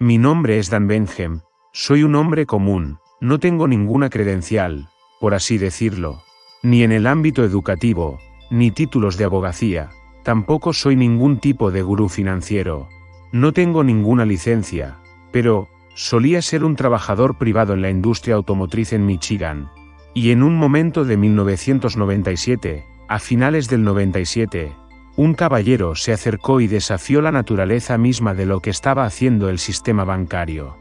Mi nombre es Dan Benjem, soy un hombre común, no tengo ninguna credencial, por así decirlo, ni en el ámbito educativo, ni títulos de abogacía, tampoco soy ningún tipo de gurú financiero, no tengo ninguna licencia, pero solía ser un trabajador privado en la industria automotriz en Michigan, y en un momento de 1997, a finales del 97, un caballero se acercó y desafió la naturaleza misma de lo que estaba haciendo el sistema bancario.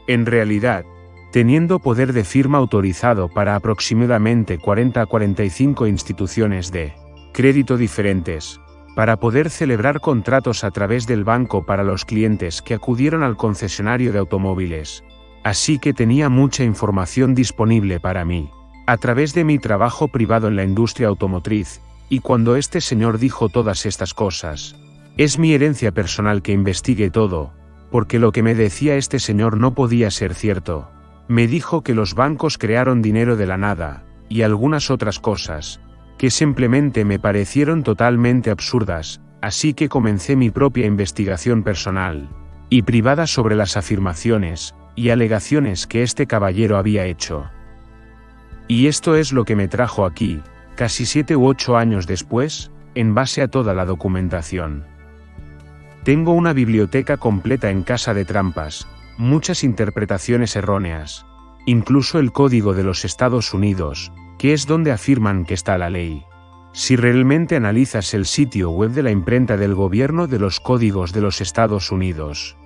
En realidad, teniendo poder de firma autorizado para aproximadamente 40 a 45 instituciones de crédito diferentes, para poder celebrar contratos a través del banco para los clientes que acudieron al concesionario de automóviles. Así que tenía mucha información disponible para mí, a través de mi trabajo privado en la industria automotriz, y cuando este señor dijo todas estas cosas, es mi herencia personal que investigue todo, porque lo que me decía este señor no podía ser cierto. Me dijo que los bancos crearon dinero de la nada, y algunas otras cosas, que simplemente me parecieron totalmente absurdas, así que comencé mi propia investigación personal y privada sobre las afirmaciones y alegaciones que este caballero había hecho. Y esto es lo que me trajo aquí, casi 7 u 8 años después, en base a toda la documentación. Tengo una biblioteca completa en casa de trampas, muchas interpretaciones erróneas, incluso el Código de los Estados Unidos, que es donde afirman que está la ley. Si realmente analizas el sitio web de la imprenta del gobierno de los códigos de los Estados Unidos,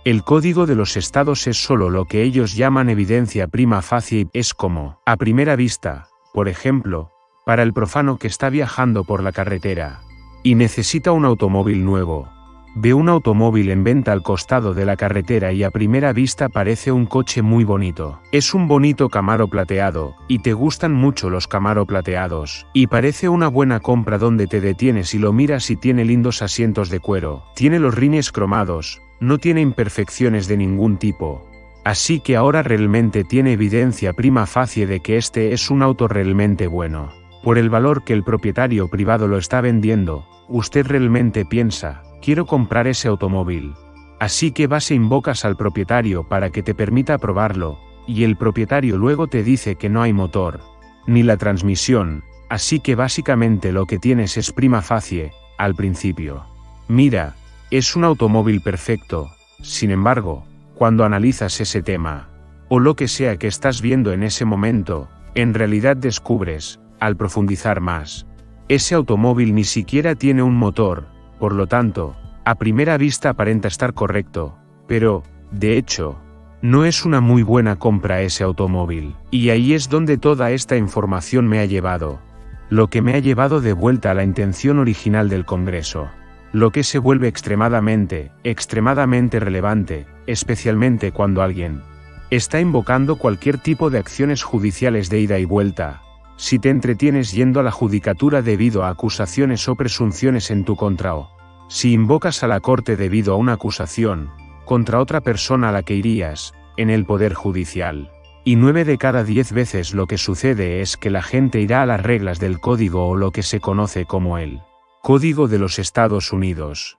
el Código de los Estados es solo lo que ellos llaman evidencia prima facie y es como, a primera vista, por ejemplo, para el profano que está viajando por la carretera y necesita un automóvil nuevo. Ve un automóvil en venta al costado de la carretera y a primera vista parece un coche muy bonito. Es un bonito Camaro plateado, y te gustan mucho los Camaro plateados, y parece una buena compra donde te detienes y lo miras y tiene lindos asientos de cuero, tiene los rines cromados, no tiene imperfecciones de ningún tipo. Así que ahora realmente tiene evidencia prima facie de que este es un auto realmente bueno. Por el valor que el propietario privado lo está vendiendo, usted realmente piensa, quiero comprar ese automóvil. Así que vas e invocas al propietario para que te permita probarlo, y el propietario luego te dice que no hay motor, ni la transmisión, así que básicamente lo que tienes es prima facie, al principio. Mira, es un automóvil perfecto, sin embargo, cuando analizas ese tema, o lo que sea que estás viendo en ese momento, en realidad descubres, al profundizar más, ese automóvil ni siquiera tiene un motor. Por lo tanto, a primera vista aparenta estar correcto, pero, de hecho, no es una muy buena compra ese automóvil. Y ahí es donde toda esta información me ha llevado. Lo que me ha llevado de vuelta a la intención original del Congreso. Lo que se vuelve extremadamente relevante, especialmente cuando alguien está invocando cualquier tipo de acciones judiciales de ida y vuelta. Si te entretienes yendo a la judicatura debido a acusaciones o presunciones en tu contra o si invocas a la corte debido a una acusación contra otra persona a la que irías, en el poder judicial. Y 9 de cada 10 veces lo que sucede es que la gente irá a las reglas del código o lo que se conoce como el Código de los Estados Unidos.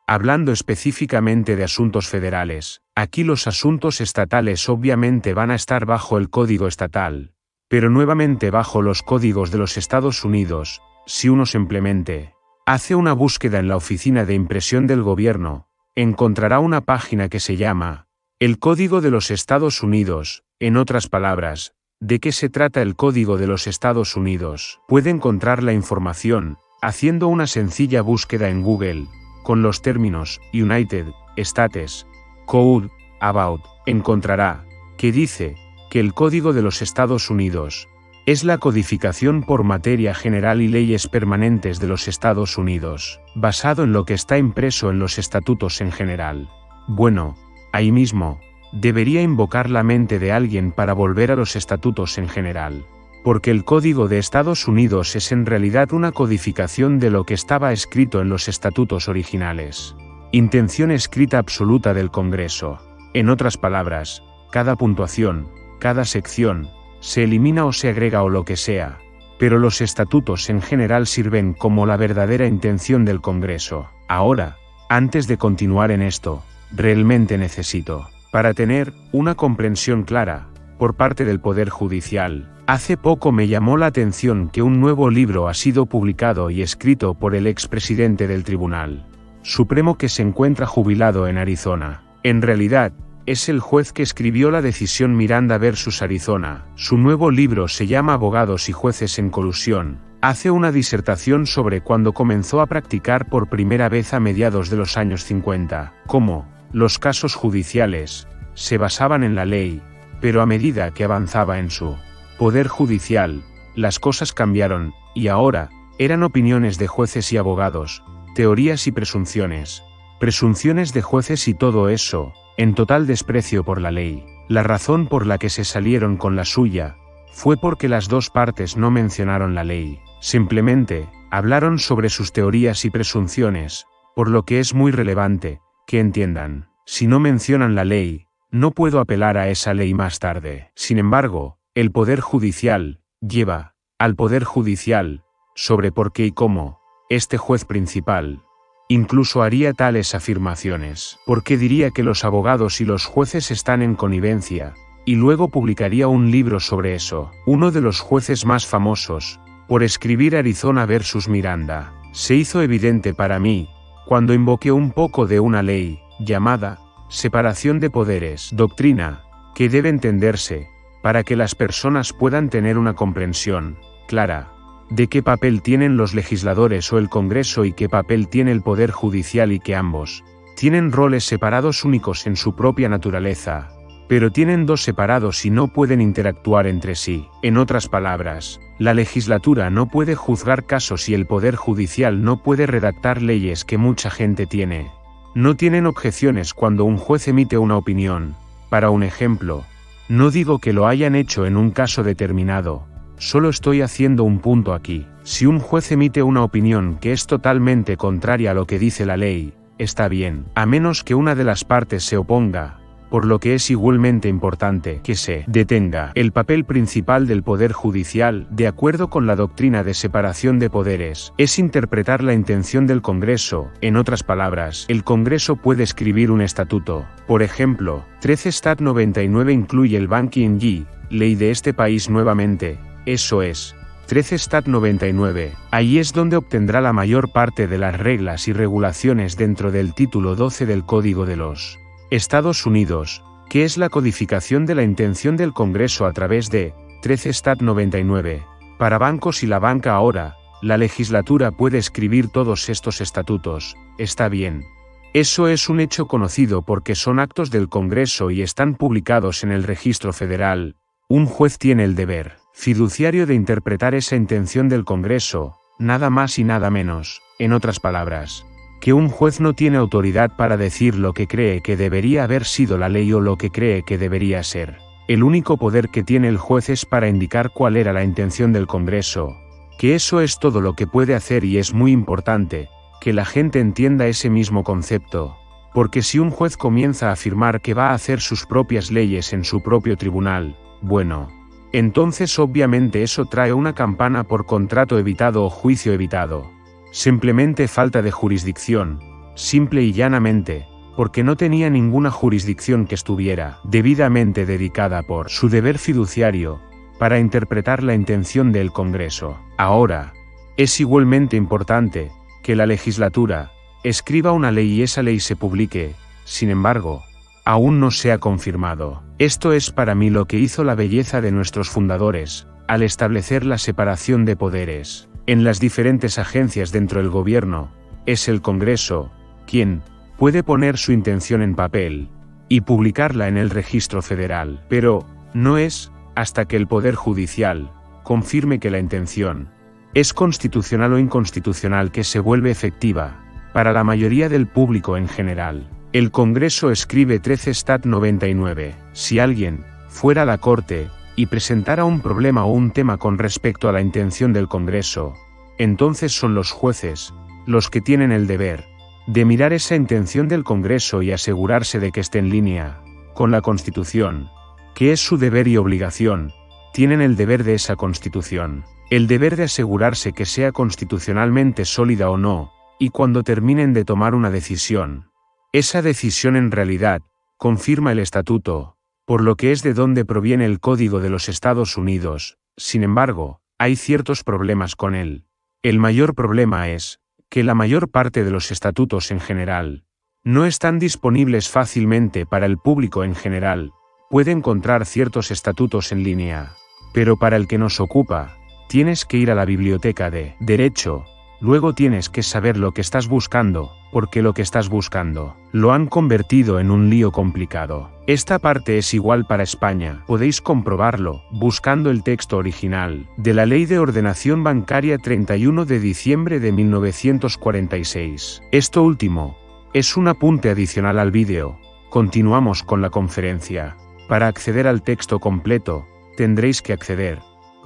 Hablando específicamente de asuntos federales, aquí los asuntos estatales obviamente van a estar bajo el código estatal, pero nuevamente bajo los códigos de los Estados Unidos. Si uno simplemente hace una búsqueda en la oficina de impresión del gobierno, encontrará una página que se llama el Código de los Estados Unidos. En otras palabras, ¿de qué se trata el Código de los Estados Unidos? Puede encontrar la información haciendo una sencilla búsqueda en Google con los términos United States Code About. Encontrará que dice que el Código de los Estados Unidos es la codificación por materia general y leyes permanentes de los Estados Unidos, basado en lo que está impreso en los estatutos en general. Bueno, ahí mismo, debería invocar la mente de alguien para volver a los estatutos en general, porque el Código de Estados Unidos es en realidad una codificación de lo que estaba escrito en los estatutos originales. Intención escrita absoluta del Congreso. En otras palabras, cada puntuación, cada sección, se elimina o se agrega o lo que sea, pero los estatutos en general sirven como la verdadera intención del Congreso. Ahora, antes de continuar en esto, realmente necesito para tener una comprensión clara por parte del Poder Judicial. Hace poco me llamó la atención que un nuevo libro ha sido publicado y escrito por el expresidente del Tribunal Supremo que se encuentra jubilado en Arizona. En realidad, es el juez que escribió la decisión Miranda versus Arizona. Su nuevo libro se llama Abogados y jueces en colusión. Hace una disertación sobre cuando comenzó a practicar por primera vez a mediados de los años 50, cómo los casos judiciales se basaban en la ley, pero a medida que avanzaba en su poder judicial, las cosas cambiaron, y ahora eran opiniones de jueces y abogados, teorías y presunciones de jueces y todo eso, en total desprecio por la ley. La razón por la que se salieron con la suya fue porque las dos partes no mencionaron la ley, simplemente hablaron sobre sus teorías y presunciones, por lo que es muy relevante que entiendan, si no mencionan la ley, no puedo apelar a esa ley más tarde. Sin embargo, el Poder Judicial lleva al Poder Judicial sobre por qué y cómo este juez principal incluso haría tales afirmaciones. ¿Por qué diría que los abogados y los jueces están en connivencia? Y luego publicaría un libro sobre eso. Uno de los jueces más famosos por escribir Arizona versus Miranda. Se hizo evidente para mí cuando invoqué un poco de una ley llamada separación de poderes, doctrina que debe entenderse para que las personas puedan tener una comprensión clara de qué papel tienen los legisladores o el Congreso y qué papel tiene el Poder Judicial y que ambos tienen roles separados únicos en su propia naturaleza, pero tienen dos separados y no pueden interactuar entre sí. En otras palabras, la legislatura no puede juzgar casos y el Poder Judicial no puede redactar leyes que mucha gente tiene. No tienen objeciones cuando un juez emite una opinión. Para un ejemplo, no digo que lo hayan hecho en un caso determinado, solo estoy haciendo un punto aquí. Si un juez emite una opinión que es totalmente contraria a lo que dice la ley, está bien, a menos que una de las partes se oponga, por lo que es igualmente importante que se detenga. El papel principal del Poder Judicial, de acuerdo con la doctrina de separación de poderes, es interpretar la intención del Congreso. En otras palabras, el Congreso puede escribir un estatuto. Por ejemplo, 13 Stat 99 incluye el Banking G, ley de este país nuevamente. Eso es, 13 Stat 99, ahí es donde obtendrá la mayor parte de las reglas y regulaciones dentro del título 12 del Código de los Estados Unidos, que es la codificación de la intención del Congreso a través de 13 Stat 99. Para bancos y la banca ahora, la legislatura puede escribir todos estos estatutos, está bien. Eso es un hecho conocido porque son actos del Congreso y están publicados en el Registro Federal. Un juez tiene el deber fiduciario de interpretar esa intención del Congreso, nada más y nada menos. En otras palabras, que un juez no tiene autoridad para decir lo que cree que debería haber sido la ley o lo que cree que debería ser. El único poder que tiene el juez es para indicar cuál era la intención del Congreso, que eso es todo lo que puede hacer y es muy importante que la gente entienda ese mismo concepto, porque si un juez comienza a afirmar que va a hacer sus propias leyes en su propio tribunal, bueno, entonces obviamente eso trae una campana por contrato evitado o juicio evitado. Simplemente falta de jurisdicción, simple y llanamente, porque no tenía ninguna jurisdicción que estuviera debidamente dedicada por su deber fiduciario para interpretar la intención del Congreso. Ahora, es igualmente importante que la legislatura escriba una ley y esa ley se publique. Sin embargo, aún no se ha confirmado. Esto es para mí lo que hizo la belleza de nuestros fundadores, al establecer la separación de poderes. En las diferentes agencias dentro del gobierno, es el Congreso quien puede poner su intención en papel y publicarla en el Registro Federal, pero no es hasta que el Poder Judicial confirme que la intención es constitucional o inconstitucional que se vuelve efectiva para la mayoría del público en general. El Congreso escribe 13 Stat 99. Si alguien fuera a la Corte y presentara un problema o un tema con respecto a la intención del Congreso, entonces son los jueces los que tienen el deber de mirar esa intención del Congreso y asegurarse de que esté en línea con la Constitución, que es su deber y obligación. Tienen el deber de esa Constitución, el deber de asegurarse que sea constitucionalmente sólida o no, y cuando terminen de tomar una decisión, Esa decisión en realidad confirma el estatuto, por lo que es de donde proviene el Código de los Estados Unidos. Sin embargo, hay ciertos problemas con él. El mayor problema es que la mayor parte de los estatutos en general no están disponibles fácilmente para el público en general. Puede encontrar ciertos estatutos en línea, pero para el que nos ocupa, tienes que ir a la biblioteca de Derecho. Luego tienes que saber lo que estás buscando, porque lo que estás buscando lo han convertido en un lío complicado. Esta parte es igual para España. Podéis comprobarlo buscando el texto original de la Ley de Ordenación Bancaria 31 de diciembre de 1946. Esto último es un apunte adicional al vídeo. Continuamos con la conferencia. Para acceder al texto completo, tendréis que acceder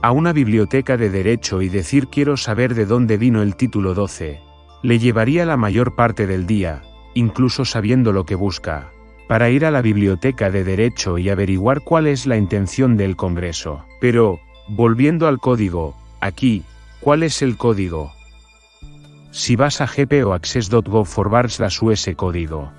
a una biblioteca de derecho y decir quiero saber de dónde vino el título 12. Le llevaría la mayor parte del día, incluso sabiendo lo que busca, para ir a la biblioteca de derecho y averiguar cuál es la intención del Congreso. Pero, volviendo al código, aquí, ¿cuál es el código? Si vas a gp.access.gov/us código,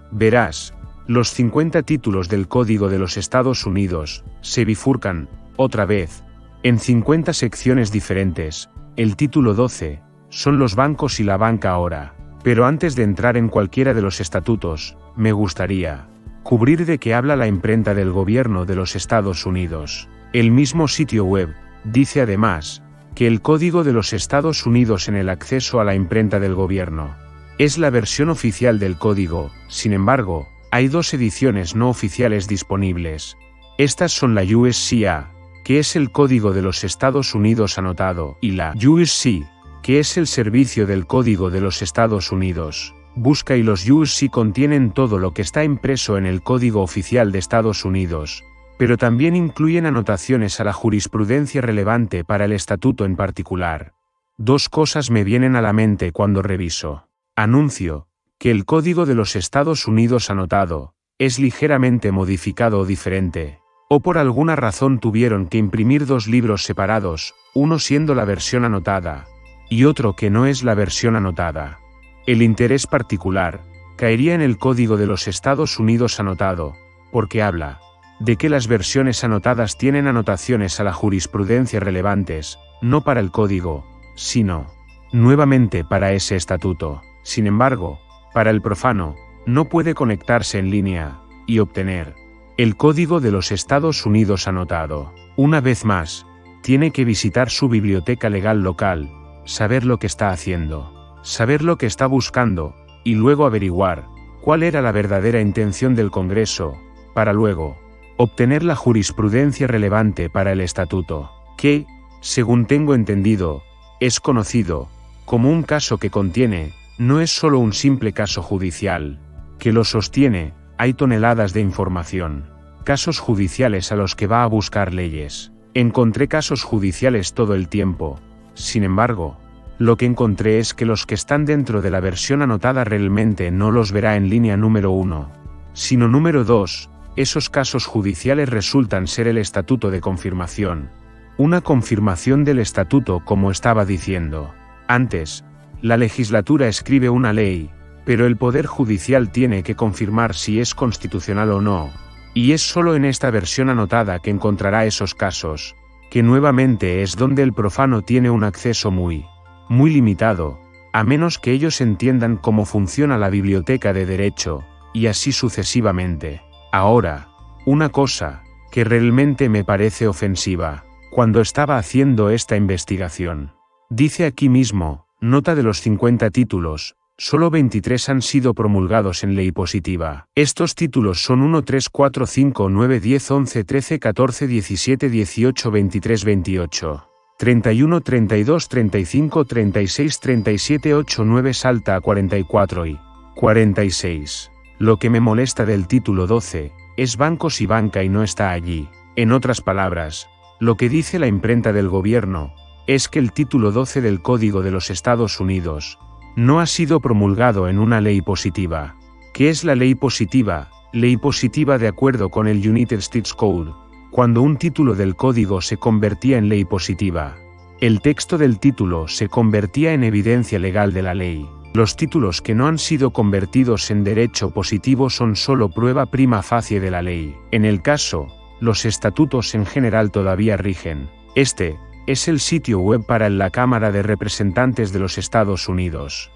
verás, los 50 títulos del Código de los Estados Unidos se bifurcan, otra vez, en 50 secciones diferentes. El título 12 son los bancos y la banca ahora. Pero antes de entrar en cualquiera de los estatutos, me gustaría cubrir de qué habla la imprenta del gobierno de los Estados Unidos. El mismo sitio web dice además que el Código de los Estados Unidos en el acceso a la imprenta del gobierno es la versión oficial del código. Sin embargo, hay dos ediciones no oficiales disponibles. Estas son la USCA, que es el Código de los Estados Unidos anotado, y la USC, que es el Servicio del Código de los Estados Unidos. Busca y los USC contienen todo lo que está impreso en el Código Oficial de Estados Unidos, pero también incluyen anotaciones a la jurisprudencia relevante para el estatuto en particular. Dos cosas me vienen a la mente cuando reviso. Anuncio que el Código de los Estados Unidos anotado es ligeramente modificado o diferente, o por alguna razón tuvieron que imprimir dos libros separados, uno siendo la versión anotada, y otro que no es la versión anotada. El interés particular caería en el Código de los Estados Unidos anotado, porque habla de que las versiones anotadas tienen anotaciones a la jurisprudencia relevantes, no para el código, sino, nuevamente para ese estatuto. Sin embargo, para el profano, no puede conectarse en línea y obtener el Código de los Estados Unidos anotado. Una vez más, tiene que visitar su biblioteca legal local, saber lo que está haciendo, saber lo que está buscando, y luego averiguar cuál era la verdadera intención del Congreso, para luego obtener la jurisprudencia relevante para el estatuto, que, según tengo entendido, es conocido como un caso que contiene, no es solo un simple caso judicial, que lo sostiene. Hay toneladas de información, casos judiciales a los que va a buscar leyes. Encontré casos judiciales todo el tiempo. Sin embargo, lo que encontré es que los que están dentro de la versión anotada realmente no los verá en línea número 1, sino número 2. Esos casos judiciales resultan ser el estatuto de confirmación. Una confirmación del estatuto, como estaba diciendo antes. La legislatura escribe una ley, pero el Poder Judicial tiene que confirmar si es constitucional o no, y es solo en esta versión anotada que encontrará esos casos, que nuevamente es donde el profano tiene un acceso muy limitado, a menos que ellos entiendan cómo funciona la biblioteca de derecho, y así sucesivamente. Ahora, una cosa que realmente me parece ofensiva, cuando estaba haciendo esta investigación, dice aquí mismo, nota de los 50 títulos, solo 23 han sido promulgados en ley positiva. Estos títulos son 1, 3, 4, 5, 9, 10, 11, 13, 14, 17, 18, 23, 28, 31, 32, 35, 36, 37, 8, 9 salta a 44 y 46. Lo que me molesta del título 12 es bancos y banca y no está allí. En otras palabras, lo que dice la imprenta del gobierno es que el título 12 del Código de los Estados Unidos no ha sido promulgado en una ley positiva. ¿Qué es la ley positiva? Ley positiva de acuerdo con el United States Code. Cuando un título del código se convertía en ley positiva, el texto del título se convertía en evidencia legal de la ley. Los títulos que no han sido convertidos en derecho positivo son solo prueba prima facie de la ley. En el caso, los estatutos en general todavía rigen. Este es el sitio web para la Cámara de Representantes de los Estados Unidos.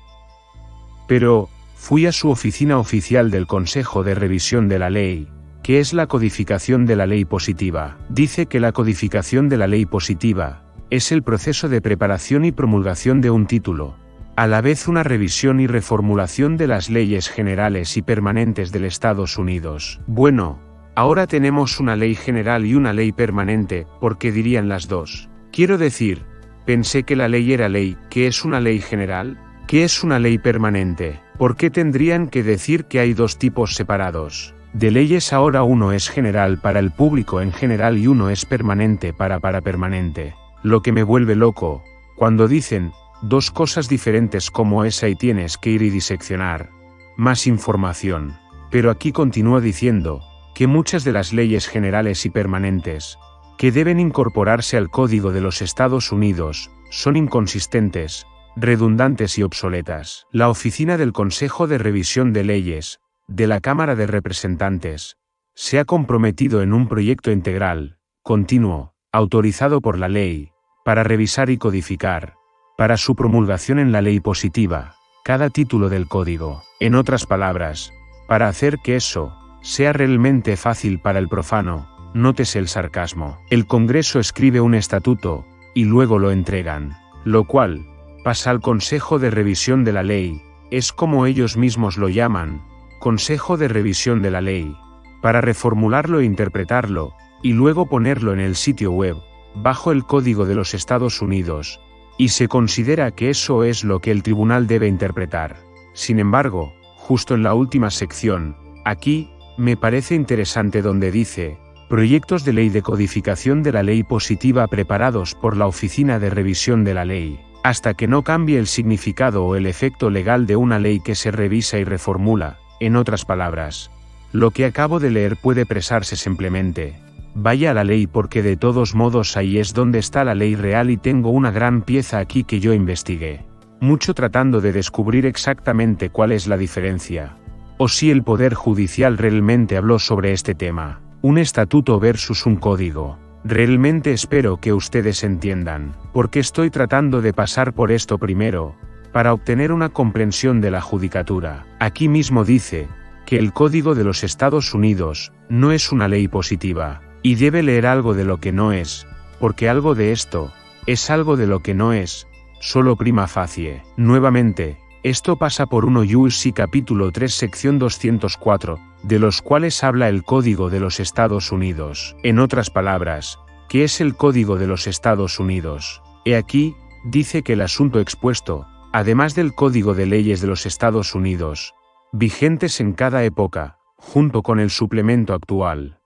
Pero, fui a su oficina oficial del Consejo de Revisión de la Ley, que es la codificación de la ley positiva. Dice que la codificación de la ley positiva es el proceso de preparación y promulgación de un título, a la vez una revisión y reformulación de las leyes generales y permanentes del Estados Unidos. Bueno, ahora tenemos una ley general y una ley permanente, porque dirían las dos. Quiero decir, pensé que la ley era ley. ¿Qué es una ley general? ¿Qué es una ley permanente? ¿Por qué tendrían que decir que hay dos tipos separados de leyes? Ahora uno es general para el público en general y uno es permanente para permanente. Lo que me vuelve loco, cuando dicen dos cosas diferentes como esa y tienes que ir y diseccionar más información. Pero aquí continúa diciendo que muchas de las leyes generales y permanentes que deben incorporarse al Código de los Estados Unidos son inconsistentes, redundantes y obsoletas. La Oficina del Consejo de Revisión de Leyes de la Cámara de Representantes se ha comprometido en un proyecto integral, continuo, autorizado por la ley, para revisar y codificar, para su promulgación en la ley positiva, cada título del código. En otras palabras, para hacer que eso sea realmente fácil para el profano, nótese el sarcasmo. El Congreso escribe un estatuto, y luego lo entregan, lo cual pasa al Consejo de Revisión de la Ley, es como ellos mismos lo llaman, Consejo de Revisión de la Ley, para reformularlo e interpretarlo, y luego ponerlo en el sitio web, bajo el Código de los Estados Unidos, y se considera que eso es lo que el tribunal debe interpretar. Sin embargo, justo en la última sección, aquí, me parece interesante donde dice, proyectos de ley de codificación de la ley positiva preparados por la Oficina de Revisión de la Ley, hasta que no cambie el significado o el efecto legal de una ley que se revisa y reformula. En otras palabras, lo que acabo de leer puede presarse simplemente, vaya a la ley porque de todos modos ahí es donde está la ley real y tengo una gran pieza aquí que yo investigué mucho tratando de descubrir exactamente cuál es la diferencia, o si el Poder Judicial realmente habló sobre este tema, un estatuto versus un código. Realmente espero que ustedes entiendan, porque estoy tratando de pasar por esto primero, para obtener una comprensión de la judicatura. Aquí mismo dice que el Código de los Estados Unidos no es una ley positiva, y debe leer algo de lo que no es, porque algo de esto es algo de lo que no es, solo prima facie. Nuevamente, esto pasa por 1 U.S.C. capítulo 3 sección 204, de los cuales habla el Código de los Estados Unidos. En otras palabras, ¿qué es el Código de los Estados Unidos? He aquí, dice que el asunto expuesto, además del Código de Leyes de los Estados Unidos, vigentes en cada época, junto con el suplemento actual.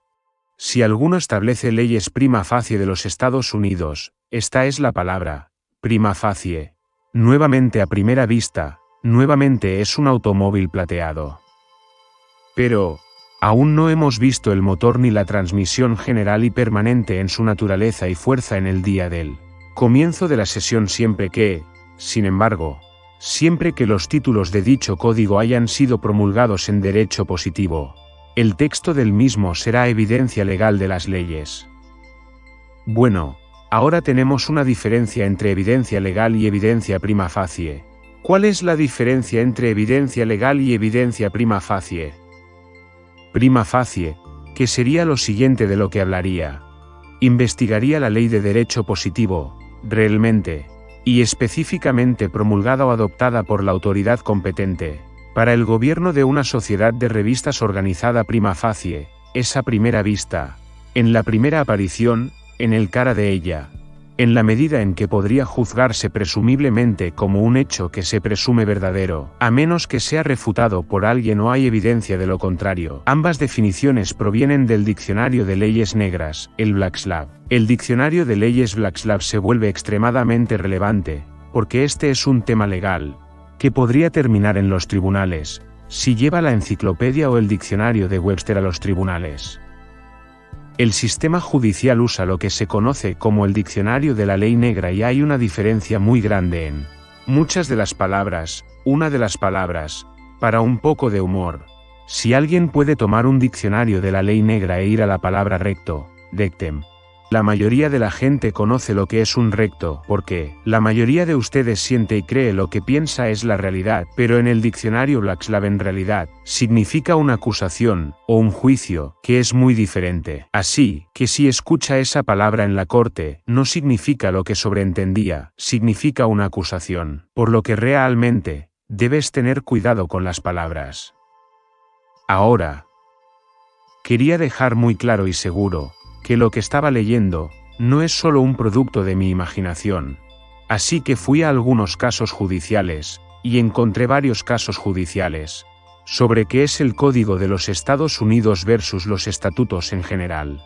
Si alguno establece leyes prima facie de los Estados Unidos, esta es la palabra, prima facie. Nuevamente a primera vista, nuevamente es un automóvil plateado. Pero, aún no hemos visto el motor ni la transmisión general y permanente en su naturaleza y fuerza en el día del comienzo de la sesión siempre que, sin embargo, siempre que los títulos de dicho código hayan sido promulgados en derecho positivo, el texto del mismo será evidencia legal de las leyes. Bueno, ahora tenemos una diferencia entre evidencia legal y evidencia prima facie. ¿Cuál es la diferencia entre evidencia legal y evidencia prima facie? Prima facie, que sería lo siguiente de lo que hablaría. Investigaría la ley de derecho positivo, realmente, y específicamente promulgada o adoptada por la autoridad competente, para el gobierno de una sociedad de revistas organizada prima facie, esa primera vista, en la primera aparición, en el cara de ella, en la medida en que podría juzgarse presumiblemente como un hecho que se presume verdadero, a menos que sea refutado por alguien o hay evidencia de lo contrario. Ambas definiciones provienen del Diccionario de Leyes Negras, el Blackslab. El Diccionario de Leyes Blackslab se vuelve extremadamente relevante, porque este es un tema legal, que podría terminar en los tribunales, si lleva la enciclopedia o el diccionario de Webster a los tribunales. El sistema judicial usa lo que se conoce como el diccionario de la ley negra y hay una diferencia muy grande en Muchas de las palabras, una de las palabras, para un poco de humor. Si alguien puede tomar un diccionario de la ley negra e ir a la palabra recto, dectem. La mayoría de la gente conoce lo que es un recto, porque la mayoría de ustedes siente y cree lo que piensa es la realidad, pero en el diccionario Blackslaven realidad significa una acusación o un juicio, que es muy diferente. Así que si escucha esa palabra en la corte, no significa lo que sobreentendía, significa una acusación, por lo que realmente debes tener cuidado con las palabras. Ahora, quería dejar muy claro y seguro que lo que estaba leyendo no es solo un producto de mi imaginación. Así que fui a algunos casos judiciales, y encontré varios casos judiciales, sobre qué es el Código de los Estados Unidos versus los estatutos en general.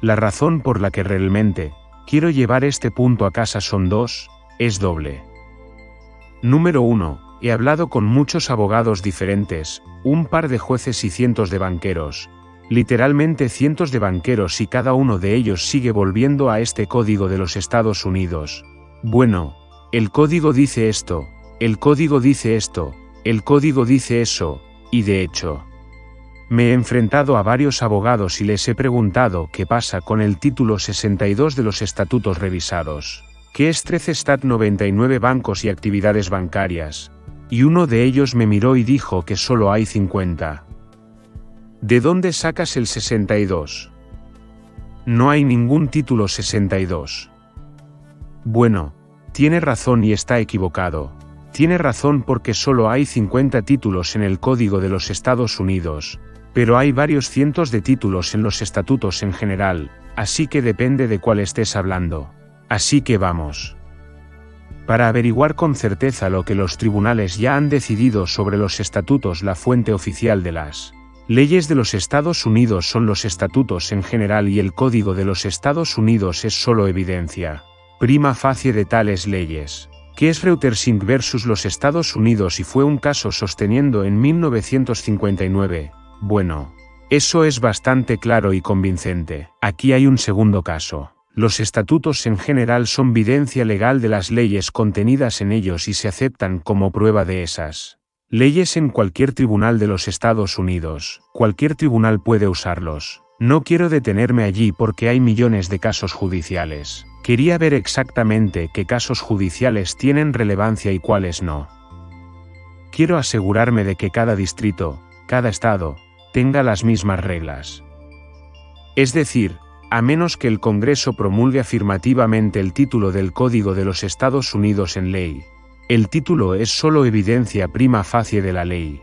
La razón por la que realmente quiero llevar este punto a casa son dos, es doble. Número 1, he hablado con muchos abogados diferentes, un par de jueces y cientos de banqueros, literalmente cientos de banqueros, y cada uno de ellos sigue volviendo a este Código de los Estados Unidos. Bueno, el código dice esto, el código dice esto, el código dice eso, y de hecho, me he enfrentado a varios abogados y les he preguntado qué pasa con el título 62 de los estatutos revisados, que es 13 Stat 99 bancos y actividades bancarias, y uno de ellos me miró y dijo que solo hay 50. ¿De dónde sacas el 62? No hay ningún título 62. Bueno, tiene razón y está equivocado. Tiene razón porque solo hay 50 títulos en el Código de los Estados Unidos, pero hay varios cientos de títulos en los estatutos en general, así que depende de cuál estés hablando. Así que vamos. Para averiguar con certeza lo que los tribunales ya han decidido sobre los estatutos, la fuente oficial de las leyes de los Estados Unidos son los estatutos en general, y el Código de los Estados Unidos es solo evidencia prima facie de tales leyes, que es Reuters Inc. versus los Estados Unidos, y fue un caso sosteniendo en 1959. Bueno, eso es bastante claro y convincente. Aquí hay un segundo caso. Los estatutos en general son evidencia legal de las leyes contenidas en ellos y se aceptan como prueba de esas leyes en cualquier tribunal de los Estados Unidos. Cualquier tribunal puede usarlos. No quiero detenerme allí porque hay millones de casos judiciales. Quería ver exactamente qué casos judiciales tienen relevancia y cuáles no. Quiero asegurarme de que cada distrito, cada estado, tenga las mismas reglas. Es decir, a menos que el Congreso promulgue afirmativamente el título del Código de los Estados Unidos en ley, el título es solo evidencia prima facie de la ley.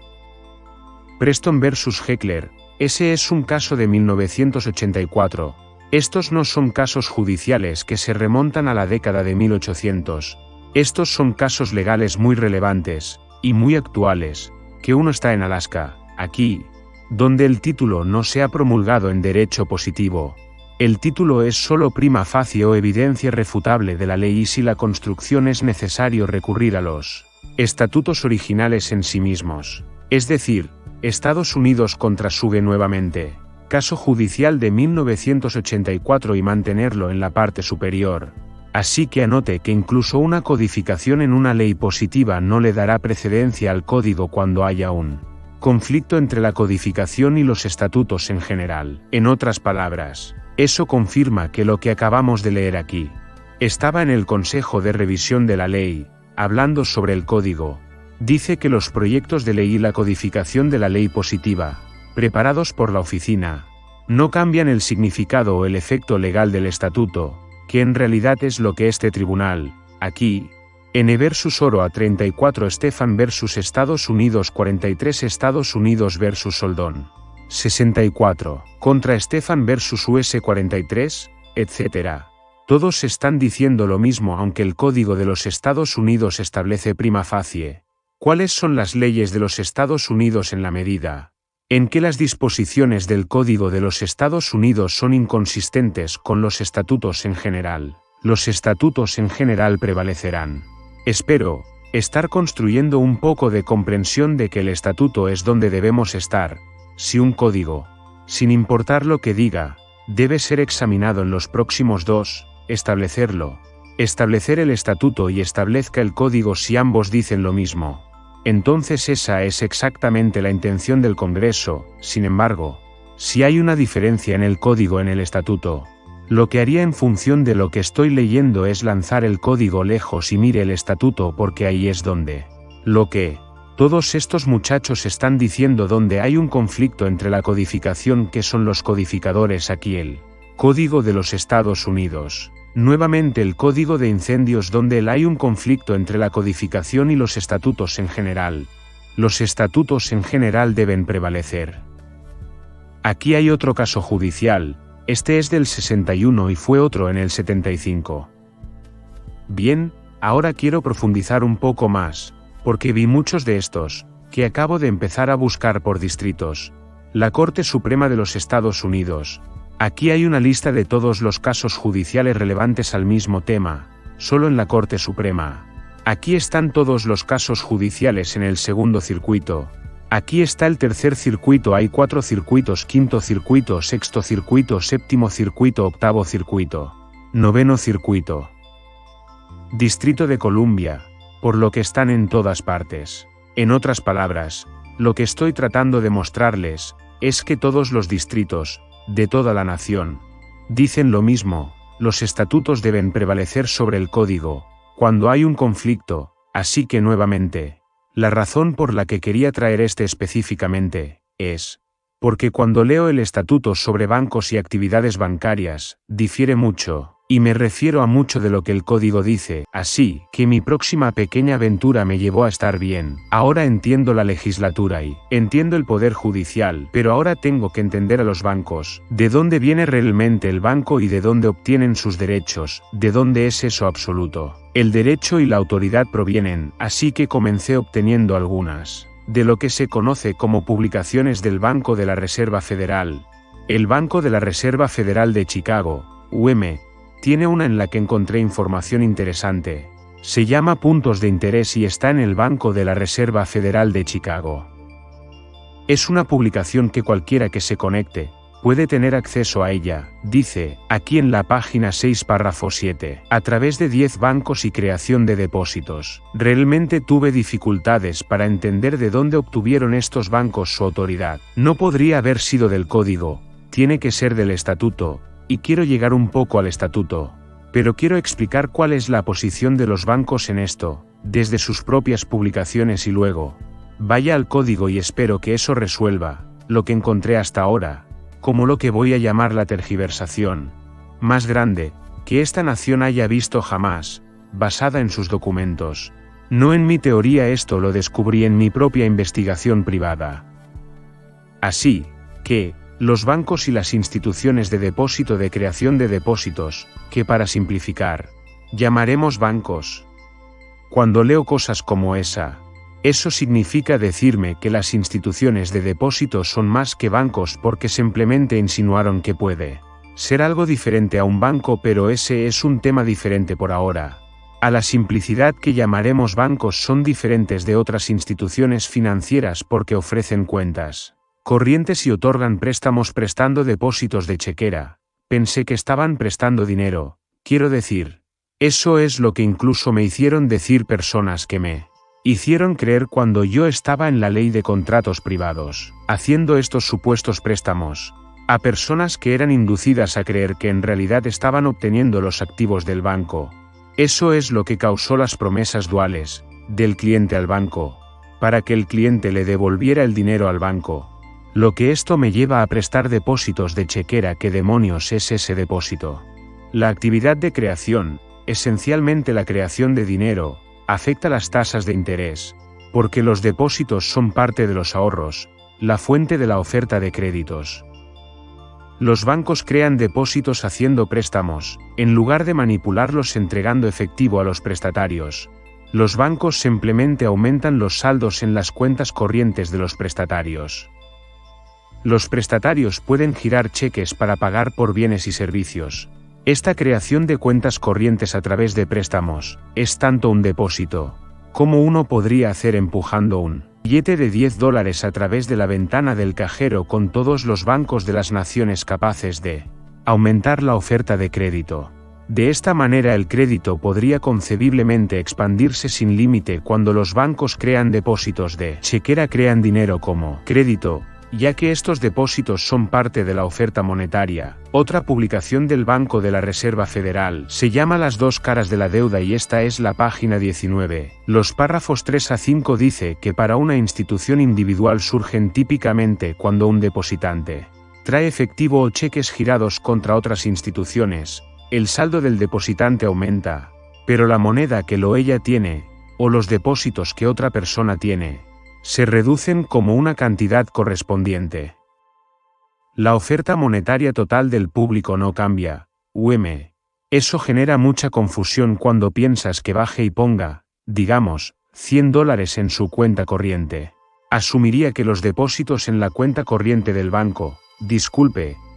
Preston versus Heckler, ese es un caso de 1984. Estos no son casos judiciales que se remontan a la década de 1800. Estos son casos legales muy relevantes y muy actuales, que uno está en Alaska, aquí, donde el título no se ha promulgado en derecho positivo. El título es solo prima facie o evidencia refutable de la ley, y si la construcción es necesario recurrir a los estatutos originales en sí mismos, es decir, Estados Unidos contra Suge nuevamente, caso judicial de 1984, y mantenerlo en la parte superior. Así que anote que incluso una codificación en una ley positiva no le dará precedencia al código cuando haya un conflicto entre la codificación y los estatutos en general. En otras palabras, eso confirma que lo que acabamos de leer aquí estaba en el Consejo de Revisión de la Ley, hablando sobre el código. Dice que los proyectos de ley y la codificación de la ley positiva, preparados por la oficina, no cambian el significado o el efecto legal del estatuto, que en realidad es lo que este tribunal, aquí, N versus Oro a 34 Stefan versus Estados Unidos 43 Estados Unidos versus Soldón 64, contra Stefan versus US 43, etc. Todos están diciendo lo mismo, aunque el Código de los Estados Unidos establece prima facie. ¿Cuáles son las leyes de los Estados Unidos en la medida en que las disposiciones del Código de los Estados Unidos son inconsistentes con los estatutos en general? Los estatutos en general prevalecerán. Espero estar construyendo un poco de comprensión de que el estatuto es donde debemos estar. Si un código, sin importar lo que diga, debe ser examinado en los próximos 2, establecerlo, establecer el estatuto y establezca el código si ambos dicen lo mismo. Entonces esa es exactamente la intención del Congreso. Sin embargo, si hay una diferencia en el código en el estatuto, lo que haría en función de lo que estoy leyendo es lanzar el código lejos y mire el estatuto, porque ahí es donde lo que todos estos muchachos están diciendo, donde hay un conflicto entre la codificación, que son los codificadores aquí, el Código de los Estados Unidos. Nuevamente el Código de Incendios, donde hay un conflicto entre la codificación y los estatutos en general. Los estatutos en general deben prevalecer. Aquí hay otro caso judicial, este es del 61 y fue otro en el 75. Bien, ahora quiero profundizar un poco más, porque vi muchos de estos, que acabo de empezar a buscar por distritos. La Corte Suprema de los Estados Unidos. Aquí hay una lista de todos los casos judiciales relevantes al mismo tema, solo en la Corte Suprema. Aquí están todos los casos judiciales en el segundo circuito. Aquí está el tercer circuito, hay 4 circuitos: quinto circuito, sexto circuito, séptimo circuito, octavo circuito, noveno circuito. Distrito de Columbia, por lo que están en todas partes. En otras palabras, lo que estoy tratando de mostrarles es que todos los distritos de toda la nación dicen lo mismo: los estatutos deben prevalecer sobre el código cuando hay un conflicto. Así que nuevamente, la razón por la que quería traer este específicamente es porque cuando leo el estatuto sobre bancos y actividades bancarias, difiere mucho, y me refiero a mucho de lo que el código dice, así que mi próxima pequeña aventura me llevó a estar bien. Ahora entiendo la legislatura y entiendo el poder judicial, pero ahora tengo que entender a los bancos, de dónde viene realmente el banco y de dónde obtienen sus derechos, de dónde es eso absoluto. El derecho y la autoridad provienen, así que comencé obteniendo algunas de lo que se conoce como publicaciones del Banco de la Reserva Federal. El Banco de la Reserva Federal de Chicago, UM, tiene una en la que encontré información interesante. Se llama Puntos de Interés y está en el Banco de la Reserva Federal de Chicago. Es una publicación que cualquiera que se conecte puede tener acceso a ella, dice, aquí en la página 6 párrafo 7, a través de 10 bancos y creación de depósitos. Realmente tuve dificultades para entender de dónde obtuvieron estos bancos su autoridad. No podría haber sido del código, tiene que ser del estatuto, y quiero llegar un poco al estatuto. Pero quiero explicar cuál es la posición de los bancos en esto, desde sus propias publicaciones, y luego vaya al código, y espero que eso resuelva lo que encontré hasta ahora, como lo que voy a llamar la tergiversación más grande que esta nación haya visto jamás, basada en sus documentos. No en mi teoría, esto lo descubrí en mi propia investigación privada. Así que, los bancos y las instituciones de depósito, de creación de depósitos, que para simplificar, llamaremos bancos. Cuando leo cosas como esa, eso significa decirme que las instituciones de depósito son más que bancos, porque simplemente insinuaron que puede ser algo diferente a un banco, pero ese es un tema diferente por ahora. A la simplicidad que llamaremos bancos son diferentes de otras instituciones financieras porque ofrecen cuentas corrientes y otorgan préstamos prestando depósitos de chequera. Pensé que estaban prestando dinero, quiero decir. Eso es lo que incluso me hicieron decir personas que me hicieron creer cuando yo estaba en la ley de contratos privados, haciendo estos supuestos préstamos a personas que eran inducidas a creer que en realidad estaban obteniendo los activos del banco. Eso es lo que causó las promesas duales del cliente al banco, para que el cliente le devolviera el dinero al banco. Lo que esto me lleva a prestar depósitos de chequera. ¿Qué demonios es ese depósito? La actividad de creación, esencialmente la creación de dinero, afecta las tasas de interés, porque los depósitos son parte de los ahorros, la fuente de la oferta de créditos. Los bancos crean depósitos haciendo préstamos, en lugar de manipularlos entregando efectivo a los prestatarios. Los bancos simplemente aumentan los saldos en las cuentas corrientes de los prestatarios. Los prestatarios pueden girar cheques para pagar por bienes y servicios. Esta creación de cuentas corrientes a través de préstamos es tanto un depósito como uno podría hacer empujando un billete de $10 a través de la ventana del cajero, con todos los bancos de las naciones capaces de aumentar la oferta de crédito De esta manera el crédito podría concebiblemente expandirse sin límite cuando los bancos crean depósitos de chequera, crean dinero como crédito, ya que estos depósitos son parte de la oferta monetaria. Otra publicación del Banco de la Reserva Federal se llama Las dos caras de la deuda y esta es la página 19. Los párrafos 3 a 5 dice que para una institución individual surgen típicamente cuando un depositante trae efectivo o cheques girados contra otras instituciones. El saldo del depositante aumenta, pero la moneda que lo ella tiene, o los depósitos que otra persona tiene, se reducen como una cantidad correspondiente. La oferta monetaria total del público no cambia, Eso genera mucha confusión cuando piensas que baje y ponga, digamos, $100 en su cuenta corriente. Asumiría que los depósitos en la cuenta corriente del banco,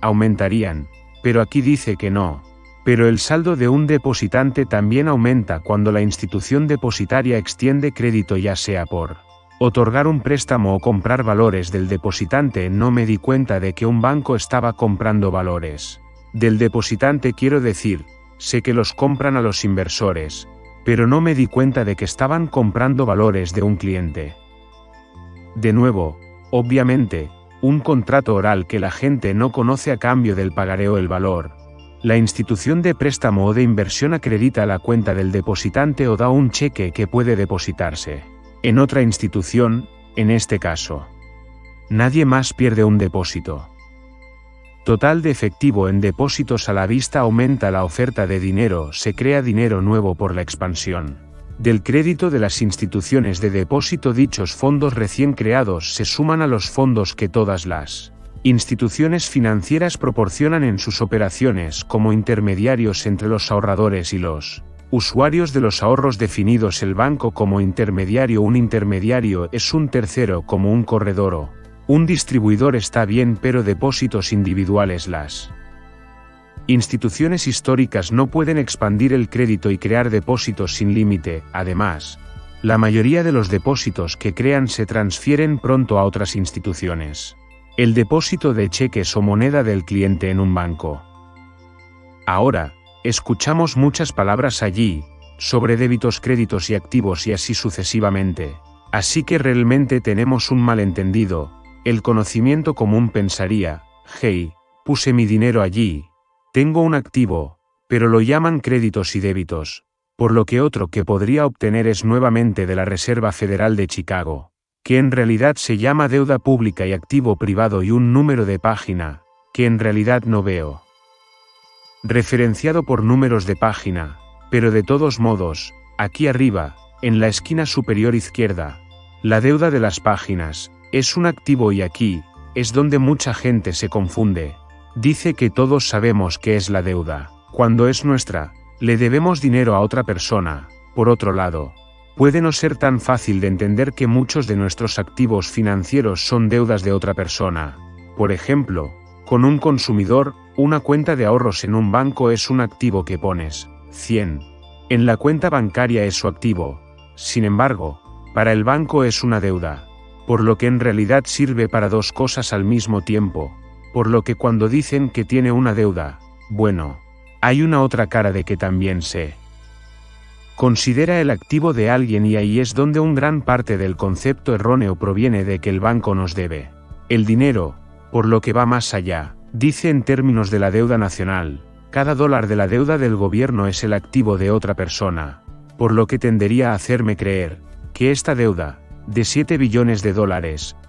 aumentarían, pero aquí dice que no. Pero el saldo de un depositante también aumenta cuando la institución depositaria extiende crédito, ya sea por otorgar un préstamo o comprar valores del depositante. No me di cuenta de que un banco estaba comprando valores del depositante, quiero decir, sé que los compran a los inversores, pero no me di cuenta de que estaban comprando valores de un cliente. De nuevo, obviamente, un contrato oral que la gente no conoce a cambio del pagaré o el valor. La institución de préstamo o de inversión acredita la cuenta del depositante o da un cheque que puede depositarse en otra institución, en este caso. Nadie más pierde un depósito total de efectivo en depósitos a la vista. Aumenta la oferta de dinero, se crea dinero nuevo por la expansión del crédito de las instituciones de depósito. Dichos fondos recién creados se suman a los fondos que todas las instituciones financieras proporcionan en sus operaciones como intermediarios entre los ahorradores y los usuarios de los ahorros definidos el banco como intermediario. Un intermediario es un tercero como un corredor o un distribuidor, está bien, pero depósitos individuales. Las instituciones históricas no pueden expandir el crédito y crear depósitos sin límite. Además, la mayoría de los depósitos que crean se transfieren pronto a otras instituciones. El depósito de cheques o moneda del cliente en un banco. Ahora, escuchamos muchas palabras allí, sobre débitos, créditos y activos y así sucesivamente. Así que realmente tenemos un malentendido. El conocimiento común pensaría, hey, puse mi dinero allí, tengo un activo, pero lo llaman créditos y débitos, por lo que otro que podría obtener es nuevamente de la Reserva Federal de Chicago, que en realidad se llama deuda pública y activo privado, y un número de página, que en realidad no veo referenciado por números de página, pero de todos modos, aquí arriba, en la esquina superior izquierda, la deuda de las páginas, es un activo y aquí, es donde mucha gente se confunde. Dice que todos sabemos qué es la deuda, cuando es nuestra, le debemos dinero a otra persona. Por otro lado, puede no ser tan fácil de entender que muchos de nuestros activos financieros son deudas de otra persona. Por ejemplo, con un consumidor, una cuenta de ahorros en un banco es un activo que pones 100 en la cuenta bancaria, es su activo. Sin embargo, para el banco es una deuda, por lo que en realidad sirve para dos cosas al mismo tiempo. Por lo que cuando dicen que tiene una deuda, bueno, hay una otra cara de que también se considera el activo de alguien, y ahí es donde un gran parte del concepto erróneo proviene de que el banco nos debe el dinero, por lo que va más allá. Dice en términos de la deuda nacional, cada dólar de la deuda del gobierno es el activo de otra persona, por lo que tendería a hacerme creer que esta deuda, de $7 billones,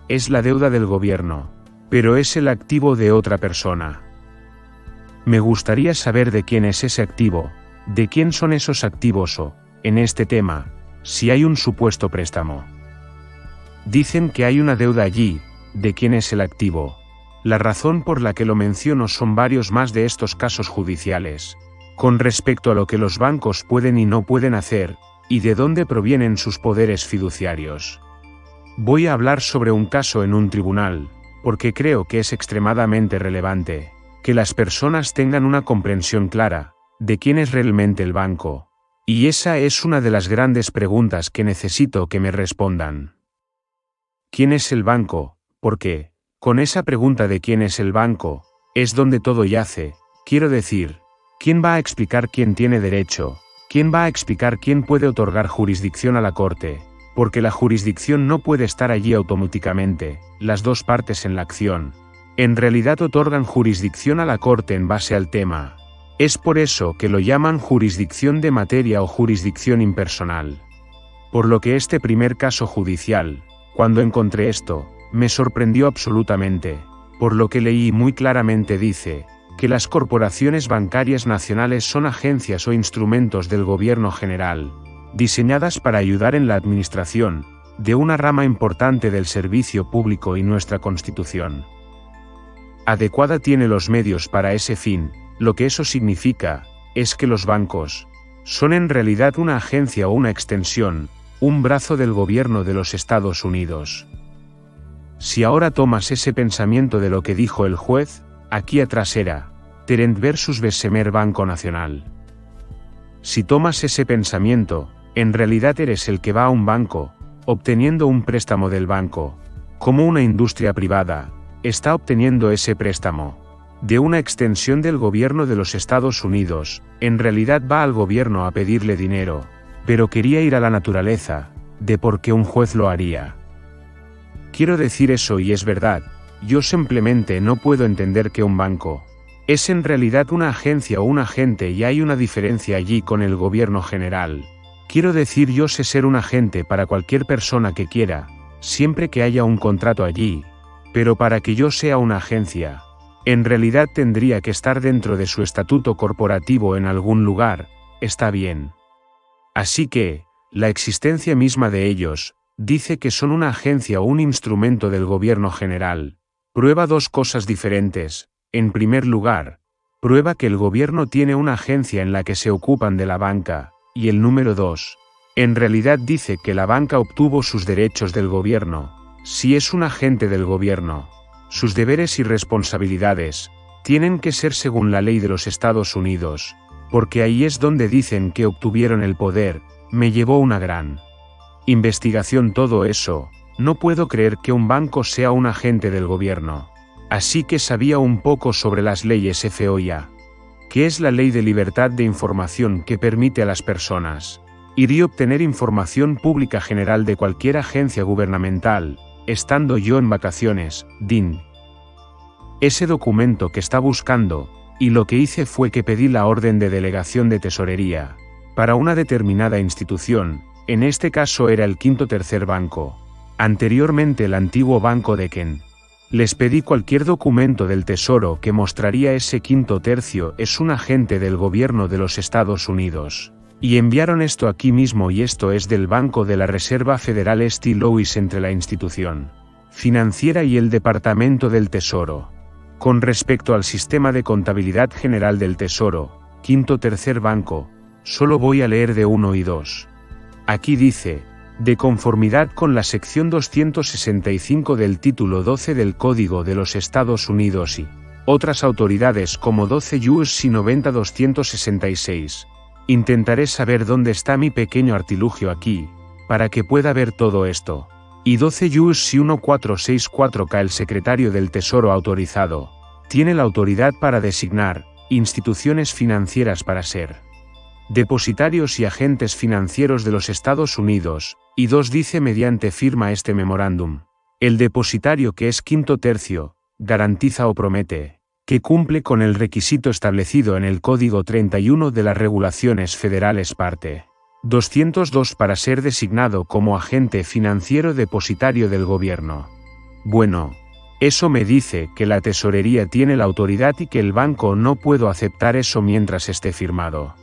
es la deuda del gobierno, pero es el activo de otra persona. Me gustaría saber de quién es ese activo, de quién son esos activos o, en este tema, si hay un supuesto préstamo. Dicen que hay una deuda allí, ¿de quién es el activo? La razón por la que lo menciono son varios más de estos casos judiciales, con respecto a lo que los bancos pueden y no pueden hacer, y de dónde provienen sus poderes fiduciarios. Voy a hablar sobre un caso en un tribunal, porque creo que es extremadamente relevante que las personas tengan una comprensión clara de quién es realmente el banco. Y esa es una de las grandes preguntas que necesito que me respondan. ¿Quién es el banco? Porque, con esa pregunta de quién es el banco, es donde todo yace. Quiero decir, ¿Quién va a explicar quién tiene derecho? ¿Quién va a explicar quién puede otorgar jurisdicción a la Corte? Porque la jurisdicción no puede estar allí automáticamente, las dos partes en la acción. En realidad otorgan jurisdicción a la Corte en base al tema. Es por eso que lo llaman jurisdicción de materia o jurisdicción impersonal. Por lo que este primer caso judicial, cuando encontré esto, me sorprendió absolutamente. Por lo que leí muy claramente dice, que las corporaciones bancarias nacionales son agencias o instrumentos del gobierno general, diseñadas para ayudar en la administración de una rama importante del servicio público y nuestra Constitución adecuada tiene los medios para ese fin. Lo que eso significa es que los bancos son en realidad una agencia o una extensión, un brazo del gobierno de los Estados Unidos. Si ahora tomas ese pensamiento de lo que dijo el juez, aquí atrás era Terent versus Bessemer Banco Nacional. Si tomas ese pensamiento, en realidad eres el que va a un banco, obteniendo un préstamo del banco, como una industria privada, está obteniendo ese préstamo de una extensión del gobierno de los Estados Unidos, en realidad va al gobierno a pedirle dinero, pero quería ir a la naturaleza, de por qué un juez lo haría. Quiero decir eso y es verdad, yo simplemente no puedo entender que un banco es en realidad una agencia o un agente y hay una diferencia allí con el gobierno general. Quiero decir yo sé ser un agente para cualquier persona que quiera, siempre que haya un contrato allí, pero para que yo sea una agencia, en realidad tendría que estar dentro de su estatuto corporativo en algún lugar, está bien. Así que, la existencia misma de ellos, dice que son una agencia o un instrumento del gobierno general. Prueba dos cosas diferentes. En primer lugar, prueba que el gobierno tiene una agencia en la que se ocupan de la banca, y el número 2, en realidad dice que la banca obtuvo sus derechos del gobierno. Si es un agente del gobierno, sus deberes y responsabilidades tienen que ser según la ley de los Estados Unidos, porque ahí es donde dicen que obtuvieron el poder. Me llevó una gran investigación todo eso. No puedo creer que un banco sea un agente del gobierno. Así que sabía un poco sobre las leyes FOIA, que es la Ley de Libertad de Información que permite a las personas ir y obtener información pública general de cualquier agencia gubernamental, estando yo en vacaciones, DIN. Ese documento que está buscando, y lo que hice fue que pedí la orden de delegación de tesorería para una determinada institución, en este caso era el Quinto Tercer Banco, anteriormente el antiguo Banco de Ken. Les pedí cualquier documento del Tesoro que mostraría ese quinto tercio es un agente del gobierno de los Estados Unidos. Y enviaron esto aquí mismo y esto es del Banco de la Reserva Federal St. Louis entre la institución financiera y el Departamento del Tesoro. Con respecto al sistema de contabilidad general del Tesoro, Quinto Tercer Banco, solo voy a leer de 1 y 2. Aquí dice, de conformidad con la sección 265 del título 12 del Código de los Estados Unidos y otras autoridades como 12 U.S.C. 90-266. Intentaré saber dónde está mi pequeño artilugio aquí, para que pueda ver todo esto. Y 12 U.S.C. 1464K el secretario del Tesoro autorizado, tiene la autoridad para designar instituciones financieras para ser depositarios y agentes financieros de los Estados Unidos, y 2 dice mediante firma este memorándum. El depositario que es quinto tercio, garantiza o promete que cumple con el requisito establecido en el Código 31 de las Regulaciones Federales parte 202 para ser designado como agente financiero depositario del gobierno. Bueno, eso me dice que la tesorería tiene la autoridad y que el banco no puedo aceptar eso mientras esté firmado.